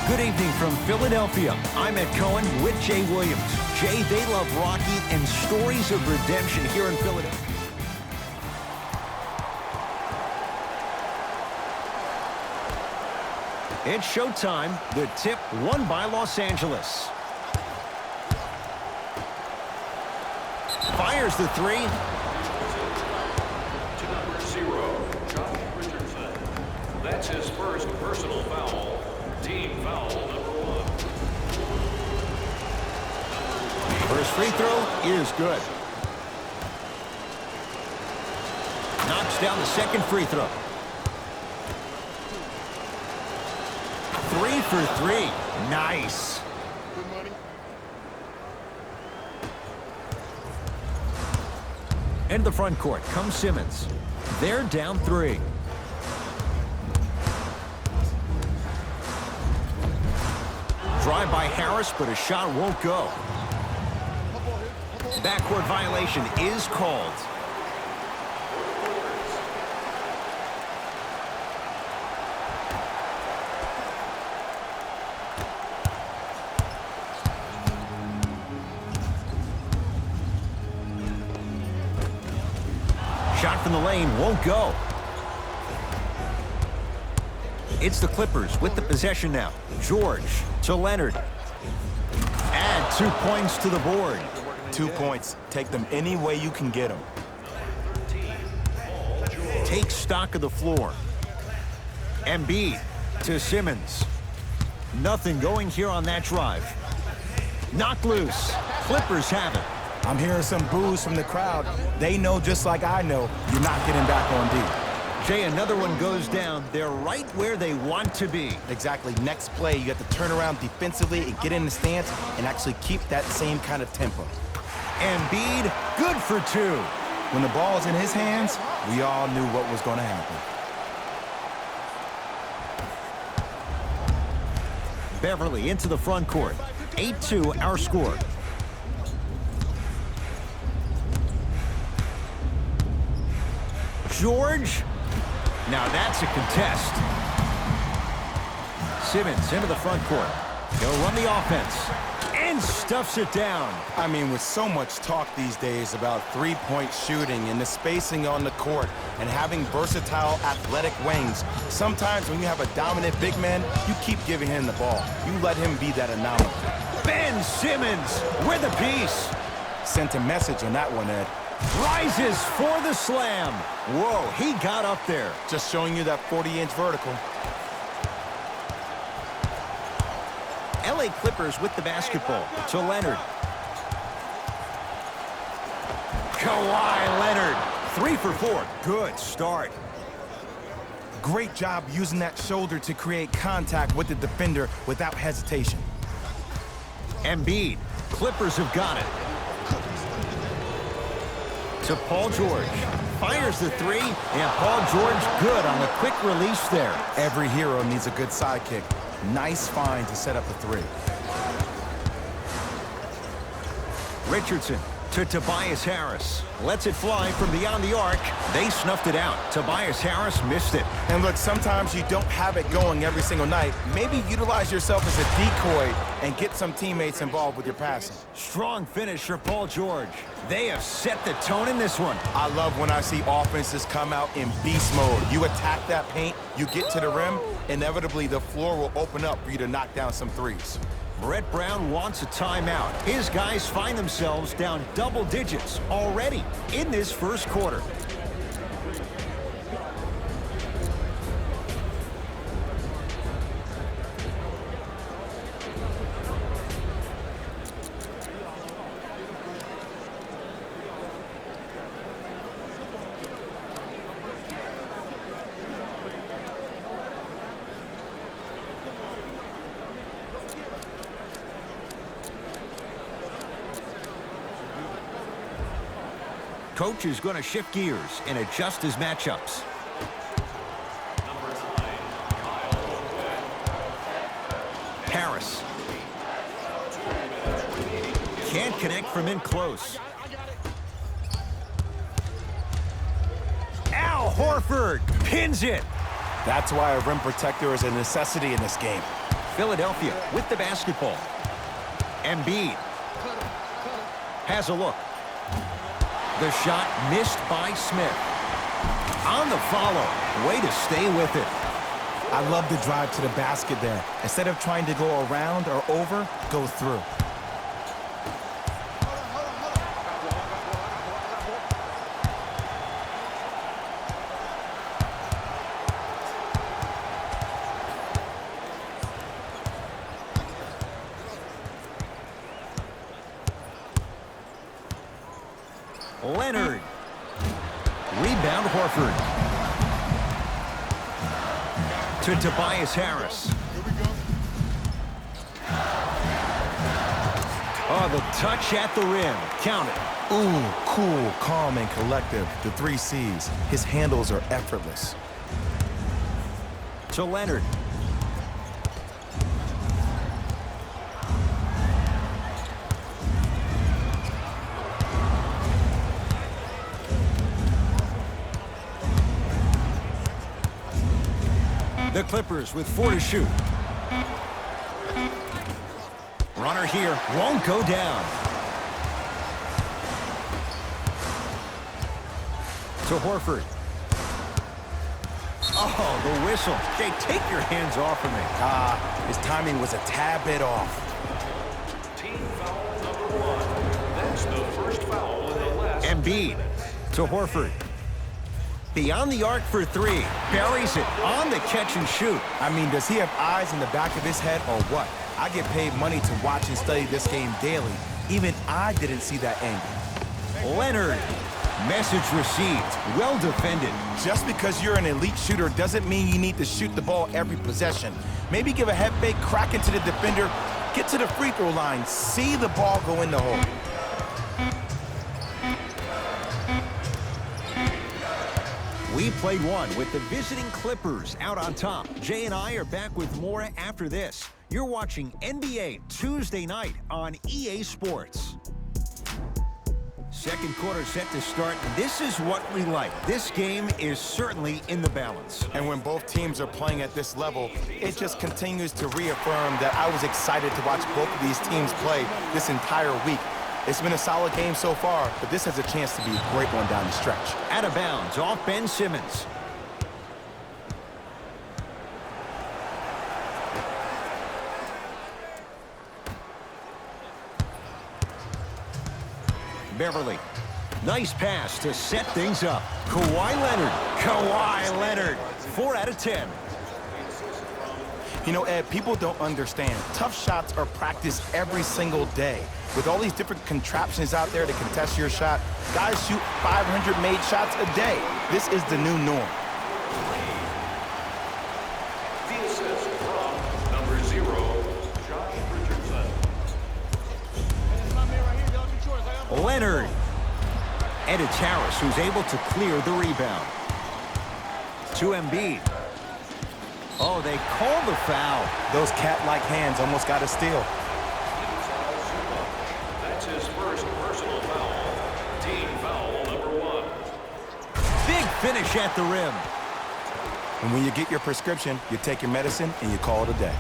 Good evening from Philadelphia. I'm Ed Cohen with Jay Williams. Jay, they love Rocky and stories of redemption here in Philadelphia. It's showtime. The tip won by Los Angeles. Fires the three. To number 0, Josh Richardson. That's his first personal foul. Team foul number 1. First free throw is good. Knocks down the second free throw. 3 for 3. Nice. Into the front court comes Simmons. They're down 3. Drive by Harris, but a shot won't go. Backcourt violation is called. Shot from the lane won't go. It's the Clippers with the possession now. George to Leonard. Add 2 points to the board. 2 points. Take them any way you can get them. Take stock of the floor. Embiid to Simmons. Nothing going here on that drive. Knocked loose. Clippers have it. I'm hearing some boos from the crowd. They know just like I know you're not getting back on D. Jay, another one goes down. They're right where they want to be. Exactly. Next play, you have to turn around defensively and get in the stance and actually keep that same kind of tempo. Embiid, good for 2. When the ball's in his hands, we all knew what was going to happen. Beverly into the front court. 8-2 our score. George. Now that's a contest. Simmons into the front court. He'll run the offense and stuffs it down. I mean, with so much talk these days about three-point shooting and the spacing on the court and having versatile athletic wings, sometimes when you have a dominant big man, you keep giving him the ball. You let him be that anomaly. Ben Simmons with a piece. Sent a message on that one, Ed. Rises for the slam. Whoa, he got up there. Just showing you that 40-inch vertical. LA Clippers with the basketball to Leonard. Kawhi Leonard, 3 for 4. Good start. Great job using that shoulder to create contact with the defender without hesitation. Embiid, Clippers have got it. To Paul George. Fires the 3, and Paul George good on the quick release there. Every hero needs a good sidekick. Nice find to set up the 3. Richardson to Tobias Harris. Lets it fly from beyond the arc. They snuffed it out. Tobias Harris missed it. And look, sometimes you don't have it going every single night. Maybe utilize yourself as a decoy and get some teammates involved with your passing. Strong finish for Paul George. They have set the tone in this one. I love when I see offenses come out in beast mode. You attack that paint, you get to the rim, inevitably the floor will open up for you to knock down some threes. Brett Brown wants a timeout. His guys find themselves down double digits already in this first quarter. Coach is going to shift gears and adjust his matchups. Harris. Can't connect from in close. Al Horford pins it. That's why a rim protector is a necessity in this game. Philadelphia with the basketball. Embiid has a look. The shot missed by Smith. On the follow. Way to stay with it. I love the drive to the basket there. Instead of trying to go around or over, go through. Leonard. Rebound Horford. To Tobias Harris. Oh, the touch at the rim. Count it. Ooh, cool, calm, and collective. The 3 C's. His handles are effortless. To Leonard. The Clippers with 4 to shoot. Runner here won't go down. To Horford. Oh, the whistle. Jay, take your hands off of me. His timing was a tad bit off. Team foul number 1. That's the first foul in the last. Embiid to Horford. Beyond the arc for 3. Buries it on the catch and shoot. I mean, does he have eyes in the back of his head or what? I get paid money to watch and study this game daily. Even I didn't see that angle. Leonard. Message received. Well defended. Just because you're an elite shooter doesn't mean you need to shoot the ball every possession. Maybe give a head fake, crack into the defender, get to the free throw line, see the ball go in the hole. We played one with the visiting Clippers out on top. Jay and I are back with more after this. You're watching NBA Tuesday night on EA Sports. Second quarter set to start. This is what we like. This game is certainly in the balance. And when both teams are playing at this level, it just continues to reaffirm that I was excited to watch both of these teams play this entire week. It's been a solid game so far, but this has a chance to be a great one down the stretch. Out of bounds off Ben Simmons. Beverly. Nice pass to set things up. Kawhi Leonard. Kawhi Leonard. 4 out of 10. You know, Ed, people don't understand. Tough shots are practiced every single day. With all these different contraptions out there to contest your shot, guys shoot 500 made shots a day. This is the new norm. The assist from number 0, Josh Richardson. Leonard. And it's Harris who's able to clear the rebound. To Embiid. Oh, they call the foul. Those cat-like hands almost got a steal. That's his first personal foul. Team foul number 1. Big finish at the rim. And when you get your prescription, you take your medicine and you call it a day.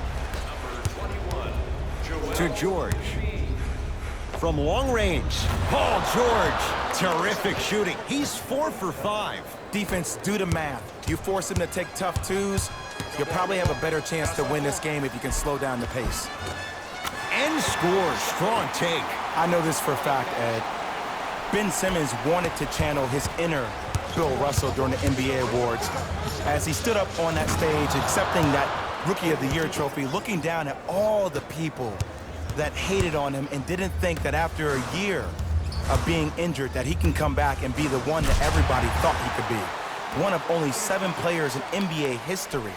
Number 21, To George. From long range. Paul George. Terrific shooting. He's 4 for 5. Defense, do the math. You force him to take tough twos, you'll probably have a better chance to win this game if you can slow down the pace. And scores. Strong take. I know this for a fact, Ed. Ben Simmons wanted to channel his inner Bill Russell during the NBA awards as he stood up on that stage accepting that Rookie of the Year trophy, looking down at all the people that hated on him and didn't think that after a year of being injured that he can come back and be the one that everybody thought he could be. One of only 7 players in NBA history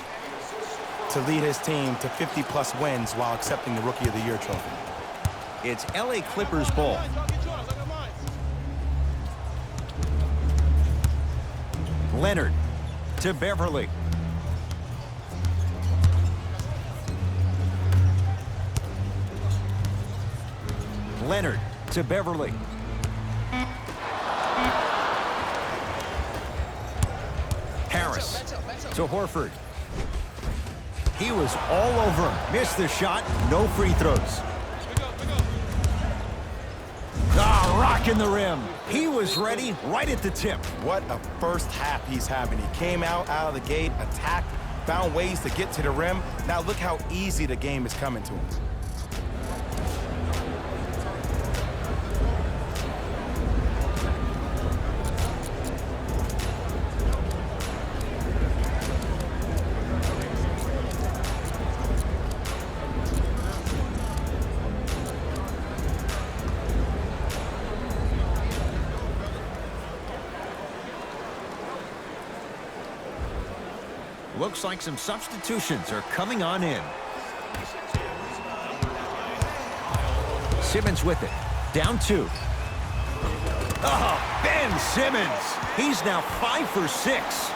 to lead his team to 50-plus wins while accepting the Rookie of the Year trophy. It's LA Clippers ball. Leonard to Beverly. Leonard to Beverly. Harris to Horford. He was all over him. Missed the shot. No free throws. Ah, rocking the rim. He was ready right at the tip. What a first half he's having. He came out of the gate, attacked, found ways to get to the rim. Now look how easy the game is coming to him. Looks like some substitutions are coming on in. Simmons with it. Down 2. Oh, Ben Simmons. He's now 5 for 6.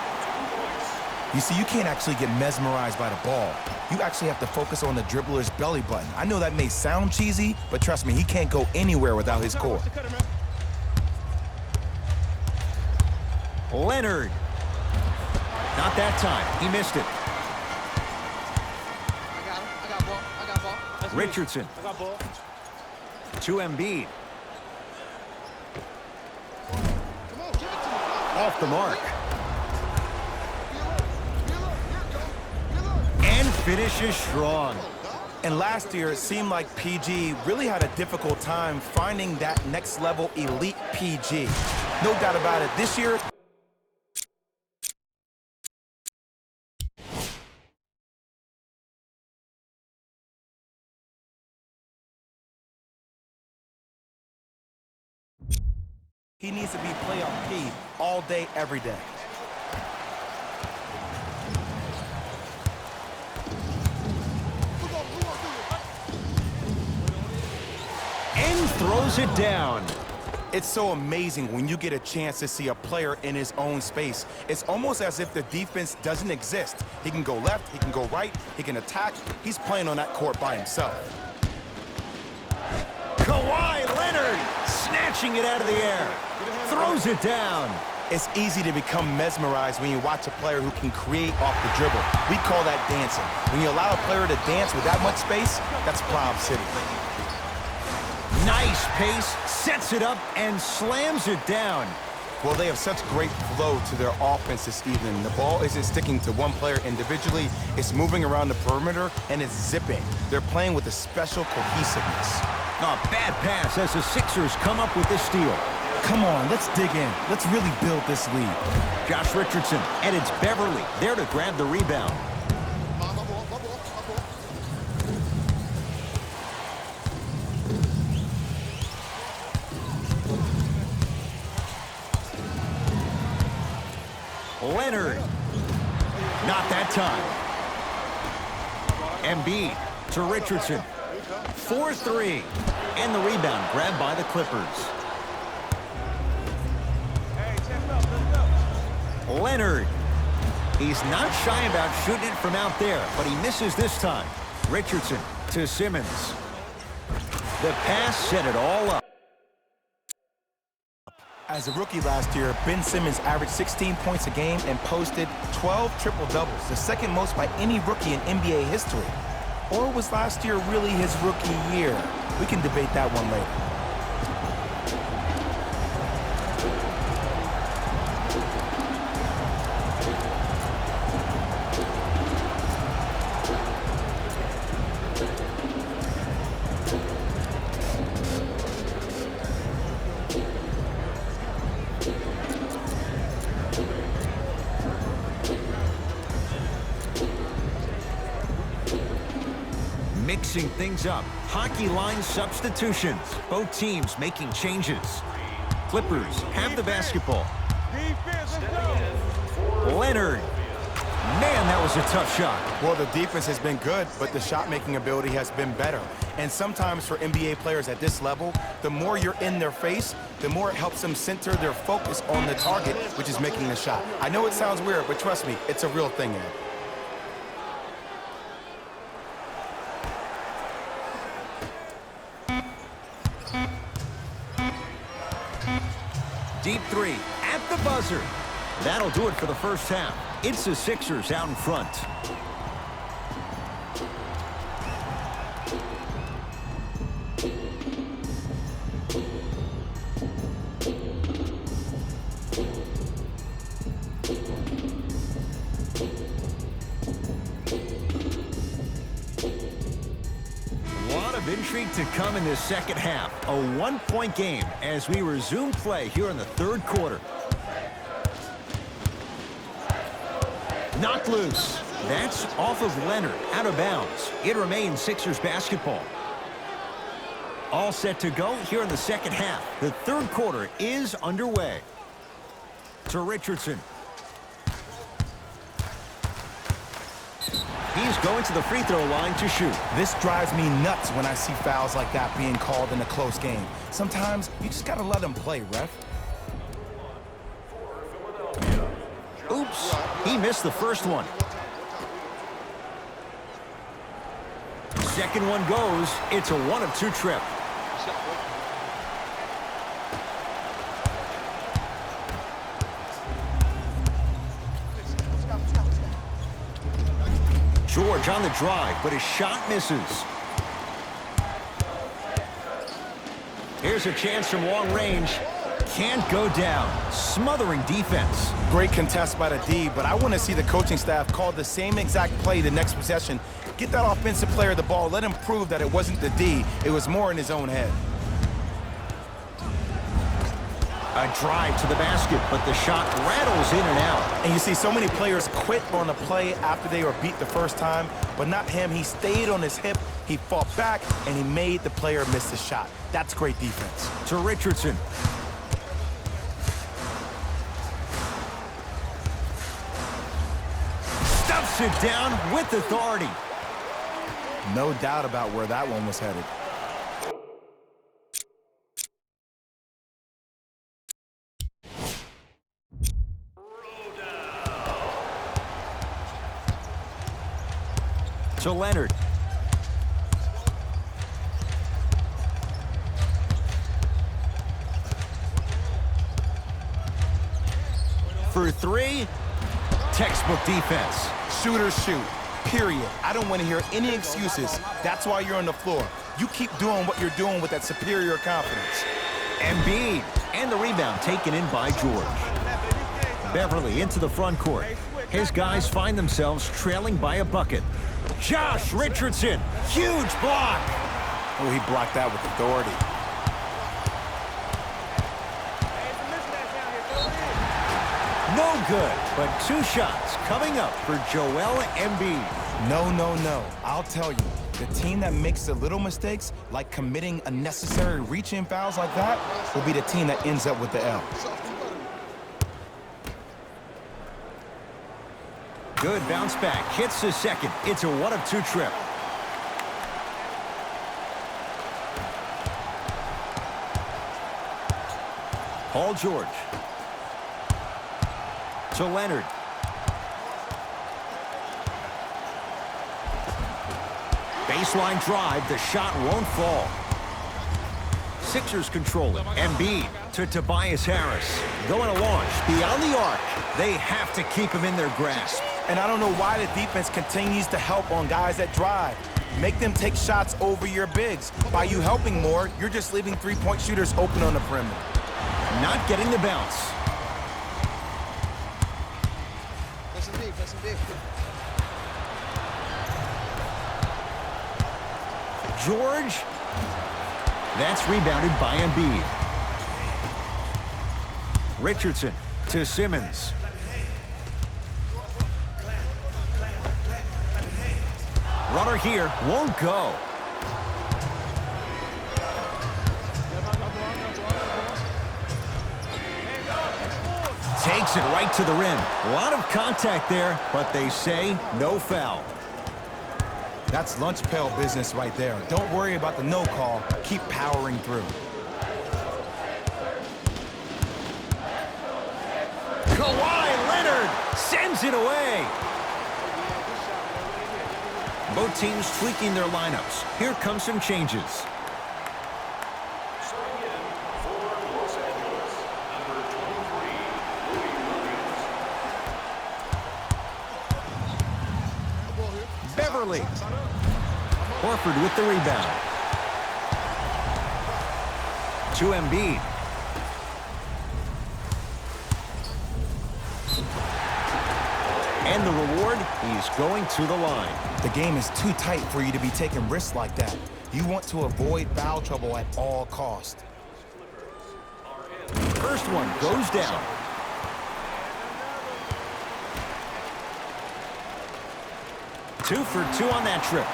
You see, you can't actually get mesmerized by the ball. You actually have to focus on the dribbler's belly button. I know that may sound cheesy, but trust me, he can't go anywhere without his core. Leonard. Not that time. He missed it. I got ball. That's Richardson. I got ball. To Embiid. Off the mark. And finishes strong. And last year, it seemed like PG really had a difficult time finding that next level elite PG. No doubt about it. This year, he needs to be playoff P all day, every day. And throws it down. It's so amazing when you get a chance to see a player in his own space. It's almost as if the defense doesn't exist. He can go left, he can go right, he can attack. He's playing on that court by himself. Kawhi Leonard snatching it out of the air. Throws it down. It's easy to become mesmerized when you watch a player who can create off the dribble. We call that dancing. When you allow a player to dance with that much space, that's Prob City. Nice pace, sets it up, and slams it down. Well, they have such great flow to their offense this evening. The ball isn't sticking to one player individually. It's moving around the perimeter, and it's zipping. They're playing with a special cohesiveness. A bad pass as the Sixers come up with this steal. Come on, let's dig in. Let's really build this lead. Josh Richardson, and it's Beverly there to grab the rebound. Leonard. Not that time. Embiid to Richardson. 4-3. And the rebound grabbed by the Clippers. Leonard. He's not shy about shooting it from out there, but he misses this time. Richardson to Simmons. The pass set it all up. As a rookie last year, Ben Simmons averaged 16 points a game and posted 12 triple-doubles, the second most by any rookie in NBA history. Or was last year really his rookie year? We can debate that one later. Mixing things up. Hockey line substitutions. Both teams making changes. Clippers have the basketball. Leonard. Man, that was a tough shot. Well, the defense has been good, but the shot-making ability has been better. And sometimes for NBA players at this level, the more you're in their face, the more it helps them center their focus on the target, which is making the shot. I know it sounds weird, but trust me, it's a real thing, Ed. Deep three at the buzzer. That'll do it for the first half. It's the Sixers out in front. of intrigue to come in this second half. A one-point game as we resume play here in the third quarter. Knocked loose. That's off of Leonard, out of bounds. It remains Sixers basketball. All set to go here in the second half. The third quarter is underway. To Richardson. He's going to the free throw line to shoot. This drives me nuts when I see fouls like that being called in a close game. Sometimes you just gotta let them play, ref. Oops, he missed the first one. Second one goes. It's a 1-of-2 trip. George on the drive, but his shot misses. Here's a chance from long range. Can't go down. Smothering defense. Great contest by the D, but I want to see the coaching staff call the same exact play the next possession. Get that offensive player the ball. Let him prove that it wasn't the D. It was more in his own head. A drive to the basket, but the shot rattles in and out. And you see so many players quit on a play after they were beat the first time, but not him. He stayed on his hip, he fought back, and he made the player miss the shot. That's great defense. To Richardson. Stuffs it down with authority. No doubt about where that one was headed. To Leonard. For three. Textbook defense. Shooters shoot, period. I don't want to hear any excuses. That's why you're on the floor. You keep doing what you're doing with that superior confidence. Embiid. And the rebound taken in by George. Beverly into the front court. His guys find themselves trailing by a bucket. Josh Richardson, huge block. Oh, he blocked that with authority. No good, but 2 shots coming up for Joel Embiid. No. I'll tell you, the team that makes the little mistakes, like committing unnecessary reach-in fouls like that, will be the team that ends up with the L. Good bounce back, hits the second. It's a 1-of-2 trip. Paul George. To Leonard. Baseline drive, the shot won't fall. Sixers control it. Embiid to Tobias Harris. Going to launch beyond the arc. They have to keep him in their grasp. And I don't know why the defense continues to help on guys that drive. Make them take shots over your bigs. By you helping more, you're just leaving three-point shooters open on the perimeter. Not getting the bounce. George. That's rebounded by Embiid. Richardson to Simmons. Runner here won't go. Takes it right to the rim. A lot of contact there, but they say no foul. That's lunch pail business right there. Don't worry about the no call. Keep powering through. Kawhi Leonard sends it away. Both teams tweaking their lineups. Here come some changes. Starting in for Los Angeles, number 23, Louis Williams. Beverly. Horford with the rebound. To Embiid. And the reward, he's going to the line. The game is too tight for you to be taking risks like that. You want to avoid foul trouble at all costs. First one goes down. Two for two on that trip.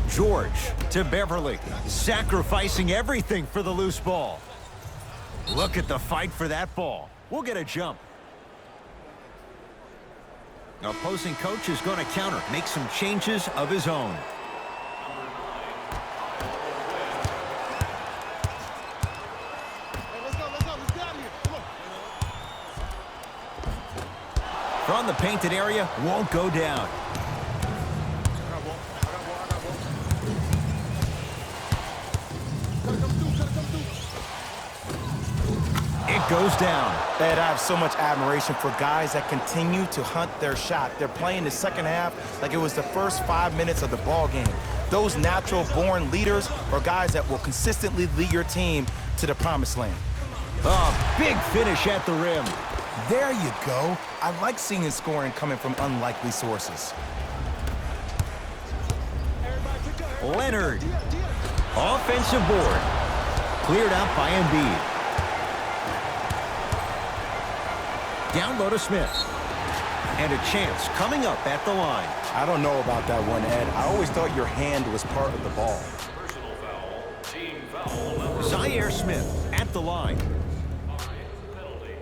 George to Beverly, sacrificing everything for the loose ball. Look at the fight for that ball. We'll get a jump. Opposing coach is going to counter, make some changes of his own. Hey, let's go, let's get out of here. Come on. From the painted area, won't go down. It goes down. Ed, I have so much admiration for guys that continue to hunt their shot. They're playing the second half like it was the first 5 minutes of the ball game. Those natural-born leaders are guys that will consistently lead your team to the promised land. A big finish at the rim. There you go. I like seeing scoring coming from unlikely sources. Leonard. Offensive board. Cleared out by Embiid. Down low to Smith. And a chance coming up at the line. I don't know about that one, Ed. I always thought your hand was part of the ball. Personal foul, team foul number Zaire Smith at the line. 5, penalty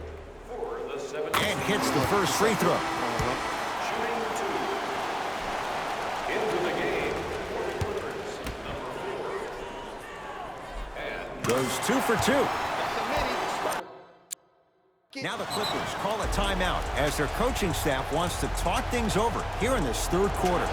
for the 7th. And hits the first free throw. Shooting 2. Into the game for the Clippers, number 4. And Goes 2 for 2. That's a minute. Now the Clippers call a timeout as their coaching staff wants to talk things over here in this third quarter.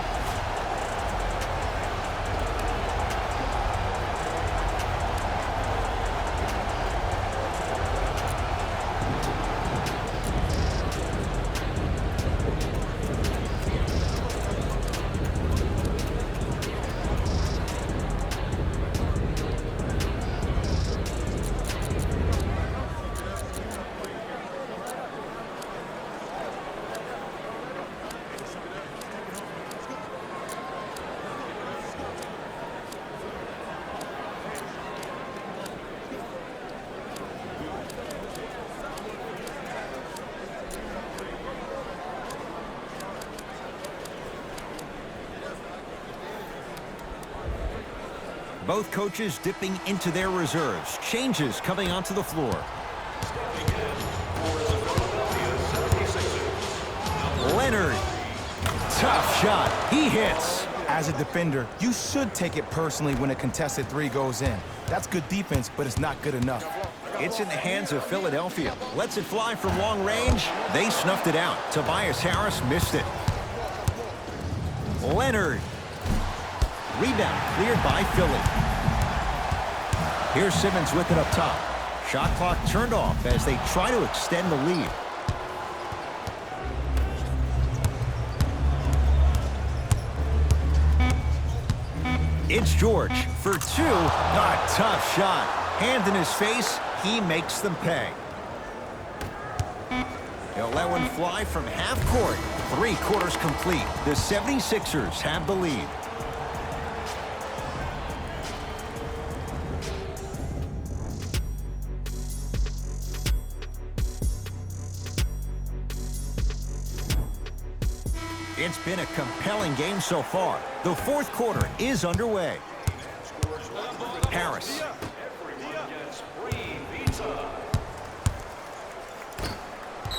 Both coaches dipping into their reserves. Changes coming onto the floor. Leonard. Tough shot. He hits. As a defender, you should take it personally when a contested three goes in. That's good defense, but it's not good enough. It's in the hands of Philadelphia. Lets it fly from long range. They snuffed it out. Tobias Harris missed it. Leonard. Rebound cleared by Philly. Here's Simmons with it up top. Shot clock turned off as they try to extend the lead. It's George for two. A tough shot. Hand in his face. He makes them pay. He'll let one fly from half court. 3 quarters complete. The 76ers have the lead. It's been a compelling game so far. The fourth quarter is underway. Harris.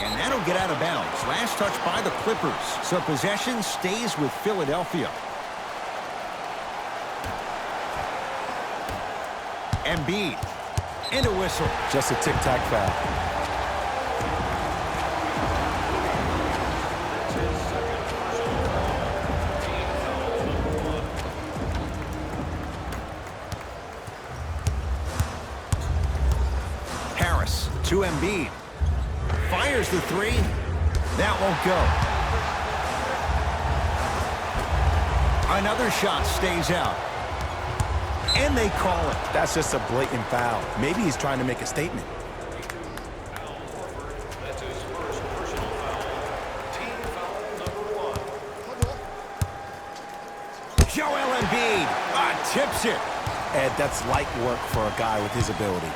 And that'll get out of bounds. Last touch by the Clippers. So possession stays with Philadelphia. Embiid. And a whistle. Just a tic-tac foul. To Embiid. Fires the three. That won't go. Another shot stays out. And they call it. That's just a blatant foul. Maybe he's trying to make a statement. That's his first personal foul. Team foul number 1. Joel Embiid tips it. Ed, that's light work for a guy with his ability.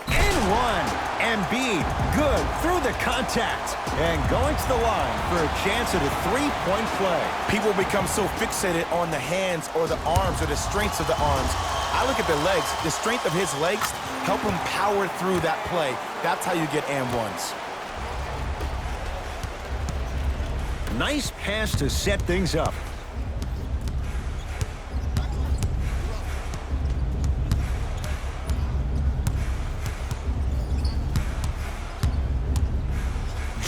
And one. Embiid, good through the contact. And going to the line for a chance at a three-point play. People become so fixated on the hands or the arms or the strengths of the arms. I look at the legs. The strength of his legs help him power through that play. That's how you get and ones. Nice pass to set things up.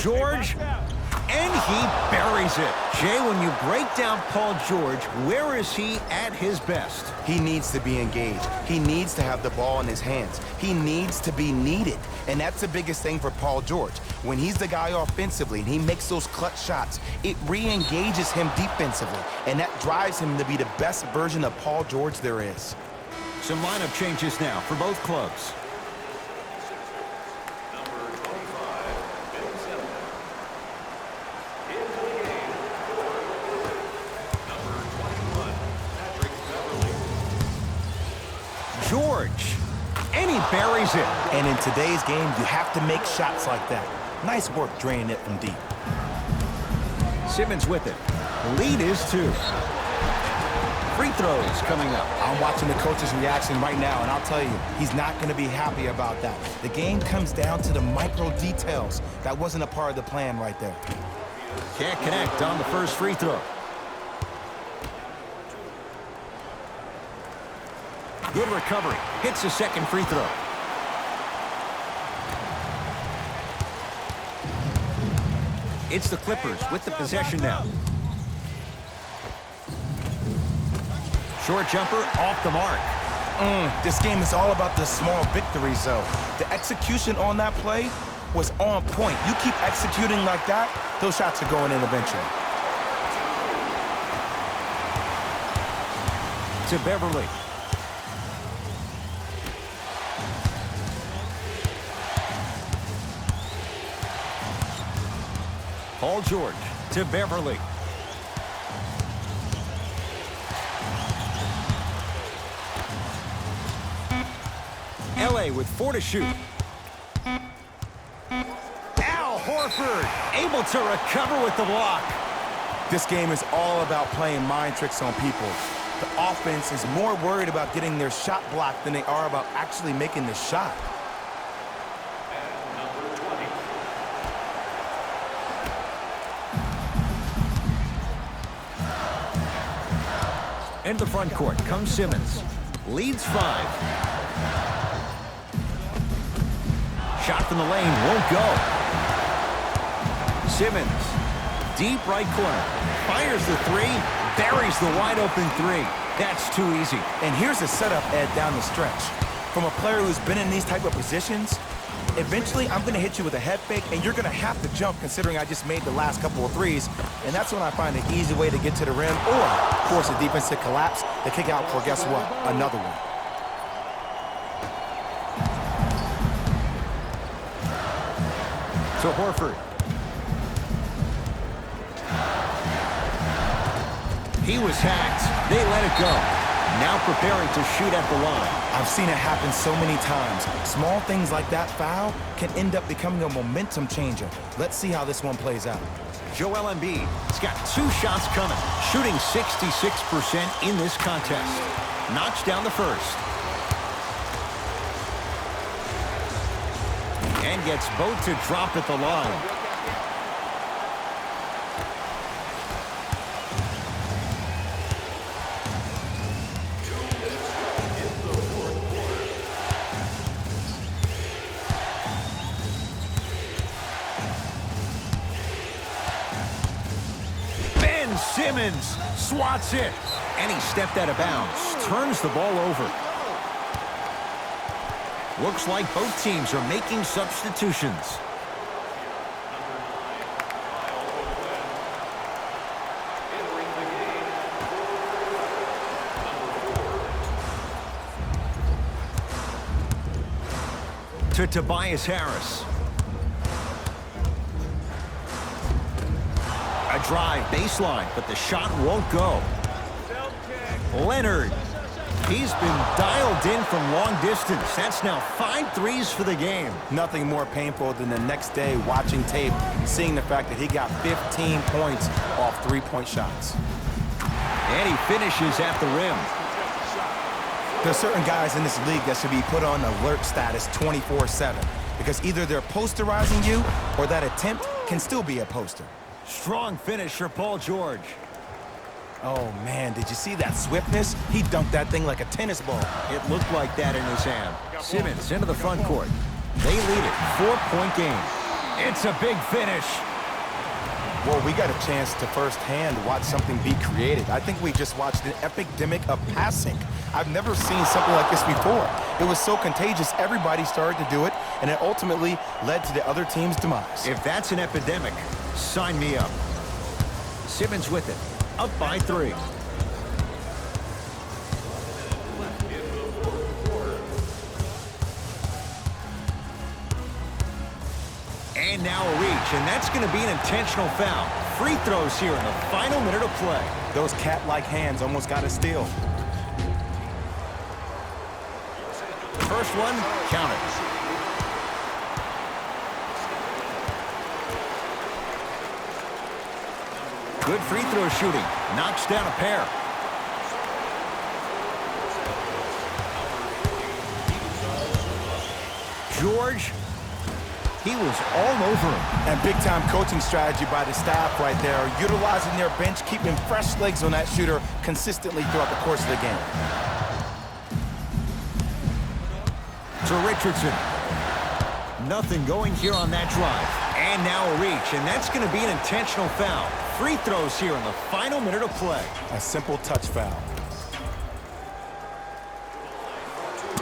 George, and he buries it. Jay, when you break down Paul George, where is he at his best? He needs to be engaged. He needs to have the ball in his hands. He needs to be needed. And that's the biggest thing for Paul George. When he's the guy offensively and he makes those clutch shots, it re-engages him defensively. And that drives him to be the best version of Paul George there is. Some lineup changes now for both clubs. Number 25, Ben Simmons. Into the game for number 21, Patrick Beverly. George, and he buries it. And in today's game, you have to make shots like that. Nice work draining it from deep. Simmons with it. The lead is 2. Free throws coming up. I'm watching the coach's reaction right now, and I'll tell you, he's not going to be happy about that. The game comes down to the micro details. That wasn't a part of the plan right there. Can't connect on the first free throw. Good recovery. Hits the second free throw. It's the Clippers with the possession now. Short jumper off the mark. This game is all about the small victories, though. The execution on that play was on point. You keep executing like that, those shots are going in eventually. To Beverly. Paul George to Beverly. LA with 4 to shoot. Al Horford able to recover with the block. This game is all about playing mind tricks on people. The offense is more worried about getting their shot blocked than they are about actually making the shot. And number 20. Into the front court comes Simmons. Leads 5. Shot from the lane won't go. Simmons, deep right corner. Fires the 3, buries the wide open 3. That's too easy. And here's the setup, Ed, down the stretch. From a player who's been in these type of positions, eventually I'm going to hit you with a head fake, and you're going to have to jump considering I just made the last couple of threes. And that's when I find an easy way to get to the rim or force a defense to collapse to kick out for, guess what, another one. To Horford. He was hacked. They let it go. Now preparing to shoot at the line. I've seen it happen so many times. Small things like that foul can end up becoming a momentum changer. Let's see how this one plays out. Joel Embiid has got 2 shots coming, shooting 66% in this contest. Knocks down the first. And gets both to drop at the line. Ben Simmons swats it. And he stepped out of bounds. Turns the ball over. Looks like both teams are making substitutions. Entering the game to Tobias Harris. A drive baseline, but the shot won't go. Leonard. He's been dialed in from long distance. That's now 5 threes for the game. Nothing more painful than the next day watching tape, seeing the fact that he got 15 points off three-point shots. And he finishes at the rim. There's certain guys in this league that should be put on alert status 24/7 because either they're posterizing you or that attempt can still be a poster. Strong finish for Paul George. Oh, man, did you see that swiftness? He dunked that thing like a tennis ball. It looked like that in his hand. Simmons into the front court. They lead it. 4-point game. It's a big finish. Well, we got a chance to firsthand watch something be created. I think we just watched an epidemic of passing. I've never seen something like this before. It was so contagious, everybody started to do it, and it ultimately led to the other team's demise. If that's an epidemic, sign me up. Simmons with it. Up by 3. And now a reach, and that's going to be an intentional foul. Free throws here in the final minute of play. Those cat-like hands almost got a steal. First one, count it. Good free throw shooting. Knocks down a pair. George, he was all over him. And big-time coaching strategy by the staff right there, utilizing their bench, keeping fresh legs on that shooter consistently throughout the course of the game. To Richardson. Nothing going here on that drive. And now a reach, and that's going to be an intentional foul. Free throws here in the final minute of play. A simple touch foul.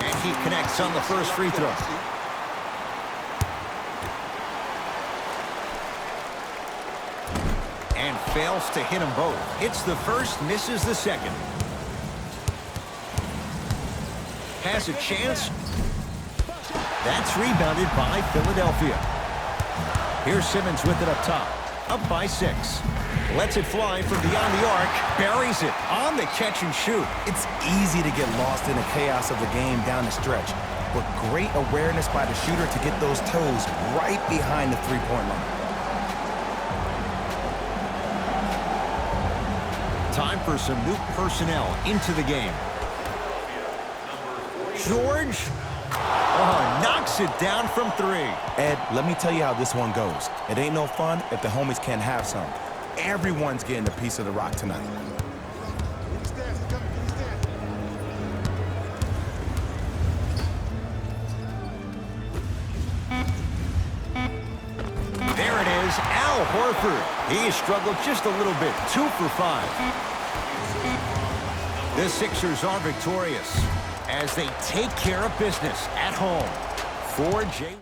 And he connects on the first free throw. And fails to hit them both. Hits the first, misses the second. Has a chance. That's rebounded by Philadelphia. Here's Simmons with it up top. Up by 6. Lets it fly from beyond the arc. Buries it on the catch and shoot. It's easy to get lost in the chaos of the game down the stretch, but great awareness by the shooter to get those toes right behind the three-point line. Time for some new personnel into the game. George knocks it down from 3. Ed, let me tell you how this one goes. It ain't no fun if the homies can't have some. Everyone's getting a piece of the rock tonight. There it is, Al Horford. He struggled just a little bit, 2 for 5. The Sixers are victorious as they take care of business at home. For Jay.